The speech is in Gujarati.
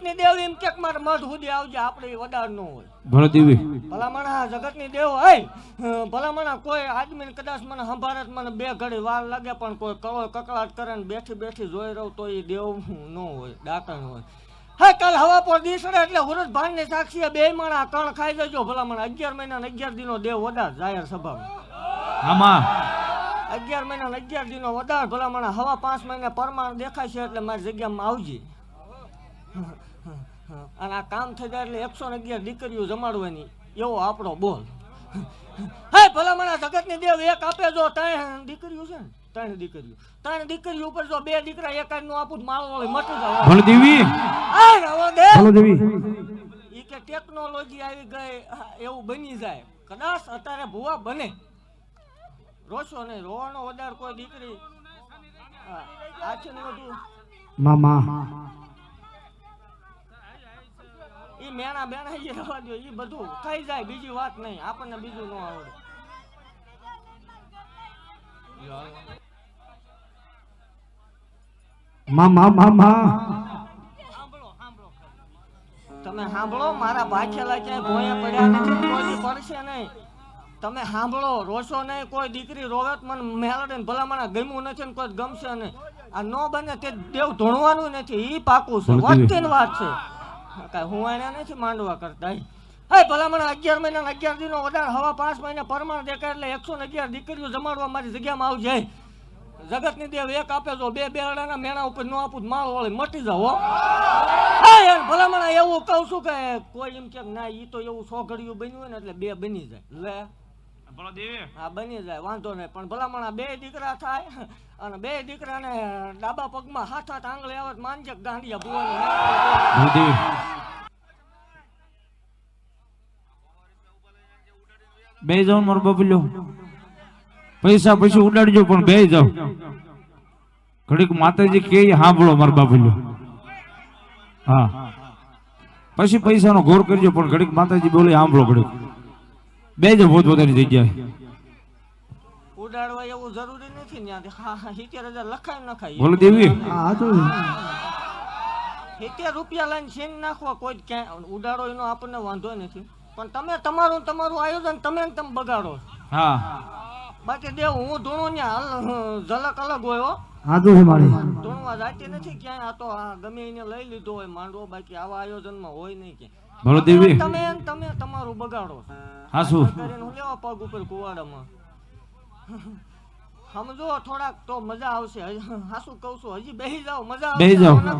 ની દેવ એમ કે મારે મધ સુધી આવજે, આપણે વડાડ ન હોય. ભલે દેવી ભલામણા જગત ની દેવ હોય, ભલામણા કોઈ આદમી કદાચ મને સંભાળે મને 2 ઘડી વાર લાગે, પણ કોઈ કકળાટ કરે ને બેઠી બેઠી જોઈ રહું તો એ દેવ ન હોય, ડાકણ હોય. હા, કાલ હવા પર દીસડે એટલે હુરત ભાન ની સાક્ષી 2 માણા કણ ખાઈ જજો. ભલામણા 11 મહિના ને 11 દિનો દેવ વડાડ જાહેર સભામાં. આમાં 11 મહિના ને 11 દિનો વડાડ. ભલામણા હવા 5 મહિને પરમાણ દેખાય છે એટલે મારી જગ્યામાં આવજે. અને આ કામ થઈ જાય એટલે 111 દીકરીઓ જમાડવાની, એવો આપણો બોલ. હે ભલામણા જગત ની દેવ એક આપે જો 3 દીકરીઓ છે ને, 3 દીકરીઓ ઉપર જો 2 દીકરા એકાદ નું આપું માળો વાળી મટી જાય. ભલે દેવી ભલે દેવી ઈ કે ટેકનોલોજી આવી ગઈ એવું બની જાય. કદાચ અત્યારે ભુવા બને, રોશો નહીં, રોવાનો વધારે કોઈ દીકરી આ છે ને બધું મામા ઈ મેણા બેણા ઈ રવા દો, ઈ બધું થઈ જાય, બીજી વાત નહીં, આપણને બીજું ન આવડે. મામા મામા તમે સાંભળો, મારા ભાખેલા ક્યાંય ભોંયા પડ્યા નથી, કોઈ પડશે નહીં. તમે સાંભળો, રોશો નહીં, કોઈ દીકરી રોવે તો મને મેળડે ને ભલામણા ગમ્યું નથી ને કોઈ ગમશે નહીં. આ ન બને તે દેવ ધૂણવાનું નથી, ઈ પાકું છે, વસ્તીની વાત છે. કાંઈ હું એને નથી માંડવા કરતા. હે ભલામણા 11 મહિના 11 દિનો વધારે હવા 5 મહિને પરમાણ દેખાય એટલે 111 દીકરીઓ જમાડવા મારી જગ્યામાં આવજે. જગત ની દેવ એક આપે જો 2 બેરડાના મેણા ઉપર ન આપું માળ વાળી મટી જાવ. ભલામણા એવું કહું છું કે કોઈ એમ કે ના ઈ તો એવું 100 ઘડિયું બન્યું હોય ને એટલે 2 બની જાય. લે હા બની જાય, વાંધો નહીં. પણ ભલામણા 2 દીકરા થાય અને 2 દીકરાને ડાબા પગમાં હાથ આંગળી આવે માનજે ગાંડિયા ભુવાની. બે જાવ મારો બબલ્યો, પૈસા પછી ઉડાડજો પણ બે જાવ. ઘડીક માતાજી કે સાંભળો મારો બાબલ્યો. હા, પછી પૈસાનો ઘોર કરજો પણ ઘડીક માતાજી બોલે સાંભળો. ઘડીક બે જાવ પોતપોતાની જગ્યાએ. ઉડાડવા એવું જરૂરી નથી ને, 70,000 લખાય નખાય. બોલો દેવી 70 રૂપિયા લઈને છીન નાખવા કોઈ ક્યાંય ઉડાડો એનો આપણને વાંધો નથી, પણ તમે તમારું આયોજન તમે ને તમે બગાડો. હા, બાકી દેવ હું ધૂણું ને ઝલક અલગ હોય હો. ધૂણવા જાતી નથી ક્યાંય. આ તો ગમે એને લઈ લીધો હોય માંડવો, બાકી આવા આયોજનમાં હોય નહીં ક્યાંય. બોલો દેવી તમે તમારું બગાડો. હા શું કરીને હું લેવા પગ ઉપર કુવાડામાં સમજો થોડાક તો મજા આવશે. હાસું કહું છું, હજી બેસી જાઓ, મજા બેસી આવશે. જાઓ.